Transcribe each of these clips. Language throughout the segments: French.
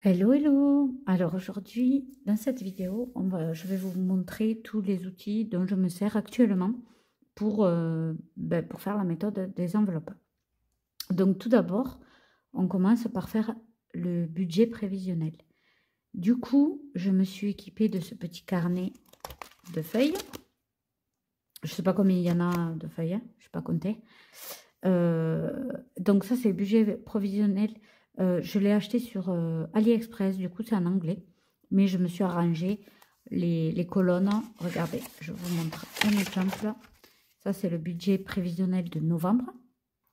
Hello, hello! Alors aujourd'hui, dans cette vidéo, je vais vous montrer tous les outils dont je me sers actuellement pour faire la méthode des enveloppes. Donc tout d'abord, on commence par faire le budget prévisionnel. Du coup, je me suis équipée de ce petit carnet de feuilles. Je ne sais pas combien il y en a de feuilles, hein, je ne sais pas compter. Donc ça, c'est le budget prévisionnel. Je l'ai acheté sur AliExpress, du coup c'est en anglais, mais je me suis arrangé les colonnes. Regardez, je vous montre un exemple. Ça c'est le budget prévisionnel de novembre.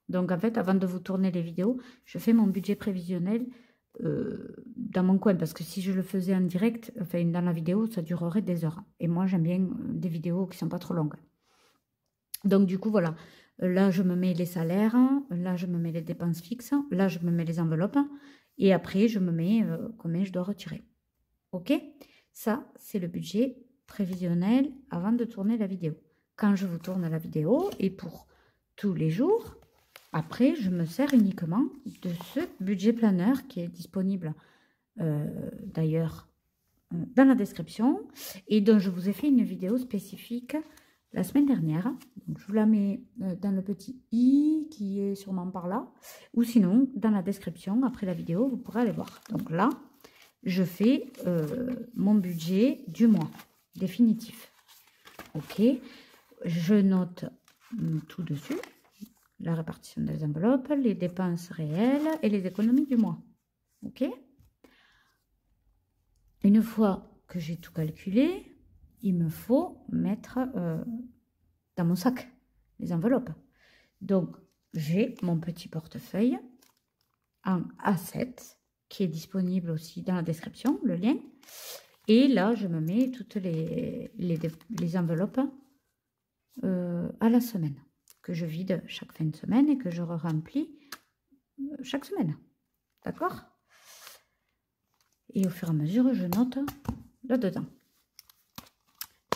Donc en fait, avant de vous tourner les vidéos, je fais mon budget prévisionnel dans mon coin, parce que si je le faisais en direct, enfin dans la vidéo, ça durerait des heures. Et moi j'aime bien des vidéos qui sont pas trop longues. Donc du coup voilà. Là, je me mets les salaires, là, je me mets les dépenses fixes, là, je me mets les enveloppes, et après, je me mets combien je dois retirer. OK? Ça, c'est le budget prévisionnel avant de tourner la vidéo. Quand je vous tourne la vidéo, et pour tous les jours, après, je me sers uniquement de ce budget planeur qui est disponible d'ailleurs dans la description, et dont je vous ai fait une vidéo spécifique la semaine dernière. Donc, je vous la mets dans le petit i qui est sûrement par là, ou sinon dans la description après la vidéo, vous pourrez aller voir. Donc là, je fais mon budget du mois définitif. OK, je note tout dessus, la répartition des enveloppes, les dépenses réelles et les économies du mois. OK, une fois que j'ai tout calculé, il me faut mettre dans mon sac les enveloppes. Donc, j'ai mon petit portefeuille en A7 qui est disponible aussi dans la description, le lien. Et là, je me mets toutes les enveloppes à la semaine, que je vide chaque fin de semaine et que je remplis chaque semaine. D'accord? Et au fur et à mesure, je note là-dedans.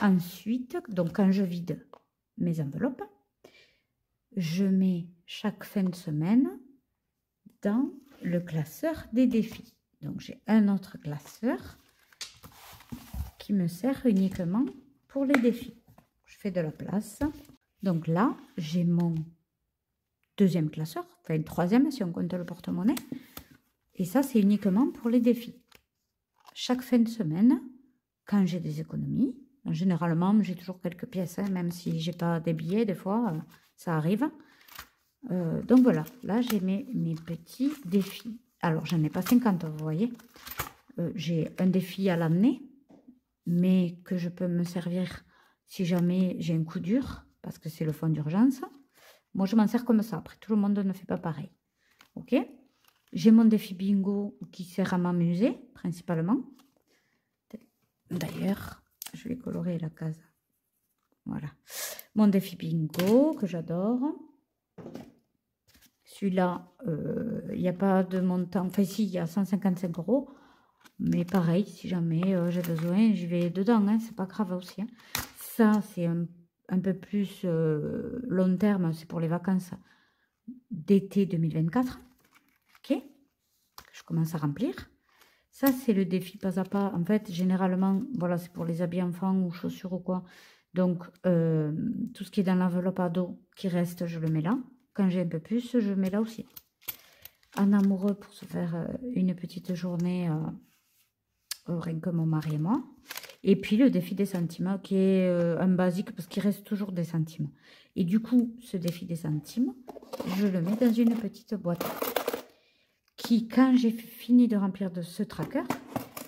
Ensuite, donc quand je vide mes enveloppes, je mets chaque fin de semaine dans le classeur des défis. Donc j'ai un autre classeur qui me sert uniquement pour les défis. Je fais de la place. Donc là, j'ai mon deuxième classeur, enfin une troisième si on compte le porte-monnaie. Et ça, c'est uniquement pour les défis. Chaque fin de semaine, quand j'ai des économies, généralement, j'ai toujours quelques pièces, hein, même si j'ai pas des billets, des fois, ça arrive. Donc voilà, là, j'ai mes petits défis. Alors, j'en ai pas 50, vous voyez. J'ai un défi à l'année, mais que je peux me servir si jamais j'ai un coup dur, parce que c'est le fonds d'urgence. Moi, je m'en sers comme ça. Après, tout le monde ne fait pas pareil. OK? J'ai mon défi bingo qui sert à m'amuser, principalement. D'ailleurs, je vais colorer la case. Voilà. Mon défi bingo, que j'adore. Celui-là, il n'y a pas de montant. Enfin, si, il y a 155 €. Mais pareil, si jamais j'ai besoin, je vais dedans. Hein, c'est pas grave aussi. Hein. Ça, c'est un peu plus long terme. C'est pour les vacances d'été 2024. OK? Je commence à remplir. Ça, c'est le défi pas à pas. En fait, généralement, voilà, c'est pour les habits enfants ou chaussures ou quoi. Donc, tout ce qui est dans l'enveloppe à dos qui reste, je le mets là. Quand j'ai un peu plus, je mets là aussi. En amoureux pour se faire une petite journée, rien que mon mari et moi. Et puis, le défi des centimes, qui est un basique parce qu'il reste toujours des centimes. Et du coup, ce défi des centimes, je le mets dans une petite boîte qui, quand j'ai fini de remplir de ce tracker,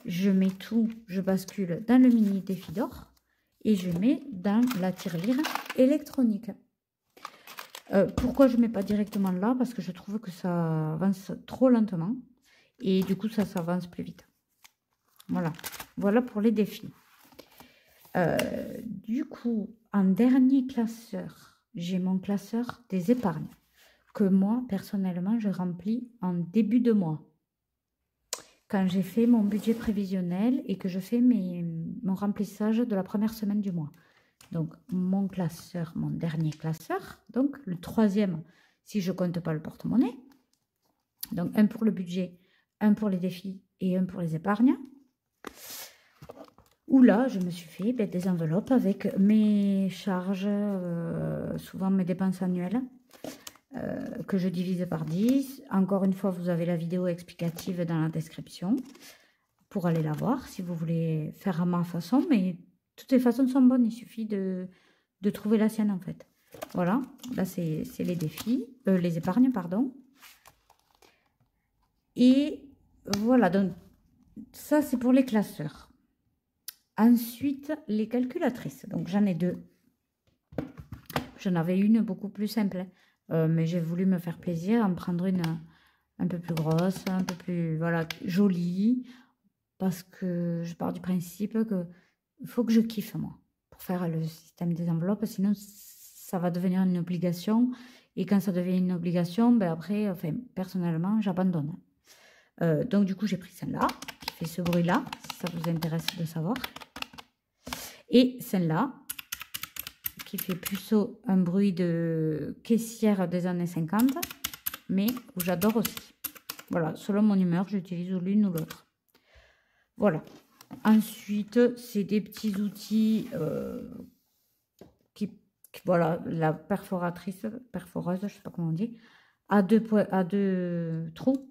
je mets tout, je bascule dans le mini défi d'or et je mets dans la tirelire électronique. Pourquoi je ne mets pas directement là? Parce que je trouve que ça avance trop lentement et du coup ça s'avance plus vite. Voilà, voilà pour les défis. Du coup, en dernier classeur, j'ai mon classeur des épargnes que moi, personnellement, je remplis en début de mois. Quand j'ai fait mon budget prévisionnel et que je fais mon remplissage de la première semaine du mois. Donc, mon classeur, mon dernier classeur, donc le troisième, si je ne compte pas le porte-monnaie. Donc, un pour le budget, un pour les défis et un pour les épargnes. Où là, je me suis fait des enveloppes avec mes charges, souvent mes dépenses annuelles, que je divise par 10. Encore une fois, vous avez la vidéo explicative dans la description pour aller la voir si vous voulez faire à ma façon. Mais toutes les façons sont bonnes, il suffit de trouver la sienne en fait. Voilà, là c'est les défis, les épargnes, pardon. Et voilà, donc ça c'est pour les classeurs. Ensuite, les calculatrices. Donc, j'en ai deux. J'en avais une beaucoup plus simple. Mais j'ai voulu me faire plaisir, en prendre une un peu plus grosse, un peu plus voilà, jolie. Parce que je pars du principe que il faut que je kiffe, moi, pour faire le système des enveloppes. Sinon, ça va devenir une obligation. Et quand ça devient une obligation, ben après, enfin, personnellement, j'abandonne. Donc, du coup, j'ai pris celle-là, qui fait ce bruit-là, si ça vous intéresse de savoir. Et celle-là, qui fait plutôt un bruit de caissière des années 50, mais où j'adore aussi. Voilà, selon mon humeur, j'utilise l'une ou l'autre. Voilà. Ensuite, c'est des petits outils voilà, la perforeuse, je ne sais pas comment on dit, à deux trous.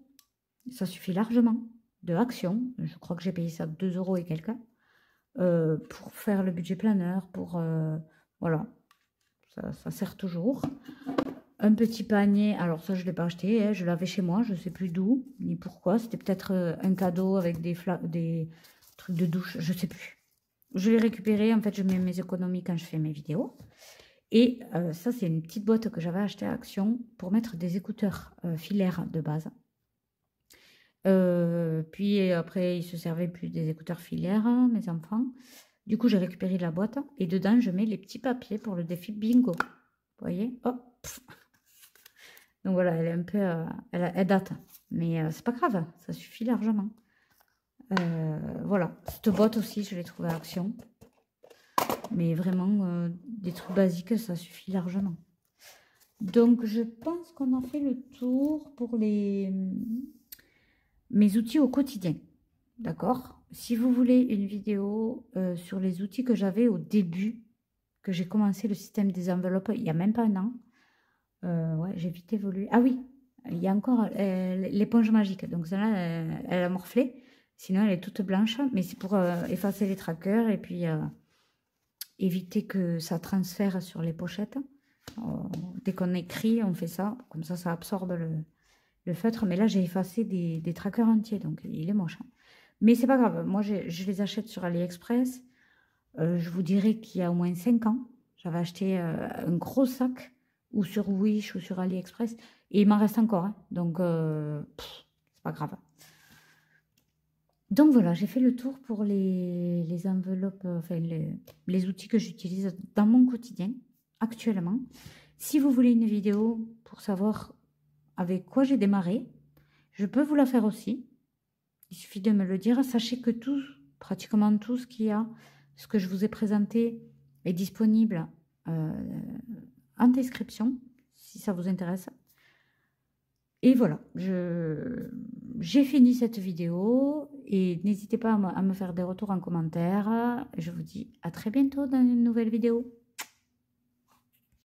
Ça suffit largement. De Action. Je crois que j'ai payé ça 2 € et quelques. Pour faire le budget planeur, pour voilà, ça sert toujours. Un petit panier, alors ça je ne l'ai pas acheté, hein, je l'avais chez moi, je ne sais plus d'où ni pourquoi, c'était peut-être un cadeau avec des trucs de douche, je ne sais plus. Je l'ai récupéré, en fait je mets mes économies quand je fais mes vidéos. Et ça c'est une petite boîte que j'avais achetée à Action pour mettre des écouteurs filaires de base. Puis après, ils se servaient plus des écouteurs filaires, mes enfants. Du coup, j'ai récupéré la boîte et dedans, je mets les petits papiers pour le défi bingo. Vous voyez? Hop. Donc voilà, elle est un peu, elle date, mais c'est pas grave, ça suffit largement. Voilà, cette boîte aussi, je l'ai trouvée à Action. Mais vraiment, des trucs basiques, ça suffit largement. Donc, je pense qu'on a fait le tour pour mes outils au quotidien. D'accord? Si vous voulez une vidéo sur les outils que j'avais au début, que j'ai commencé le système des enveloppes il n'y a même pas un an. Ouais, j'ai vite évolué. Ah oui, il y a encore l'éponge magique. Donc celle-là, elle a morflé. Sinon, elle est toute blanche. Mais c'est pour effacer les trackers et puis éviter que ça transfère sur les pochettes. Dès qu'on écrit, on fait ça. Comme ça absorbe le feutre. Mais là, j'ai effacé des trackers entiers. Donc, il est moche. Hein. Mais c'est pas grave. Moi, je les achète sur AliExpress. Je vous dirais qu'il y a au moins 5 ans. J'avais acheté un gros sac. Ou sur Wish ou sur AliExpress. Et il m'en reste encore. Hein. Donc, c'est pas grave. Donc voilà, j'ai fait le tour pour les enveloppes, enfin les outils que j'utilise dans mon quotidien actuellement. Si vous voulez une vidéo pour savoir avec quoi j'ai démarré, je peux vous la faire aussi. Il suffit de me le dire. Sachez que pratiquement tout ce qu'il y a, ce que je vous ai présenté est disponible en description, si ça vous intéresse. Et voilà, j'ai fini cette vidéo et n'hésitez pas à me faire des retours en commentaire. Je vous dis à très bientôt dans une nouvelle vidéo.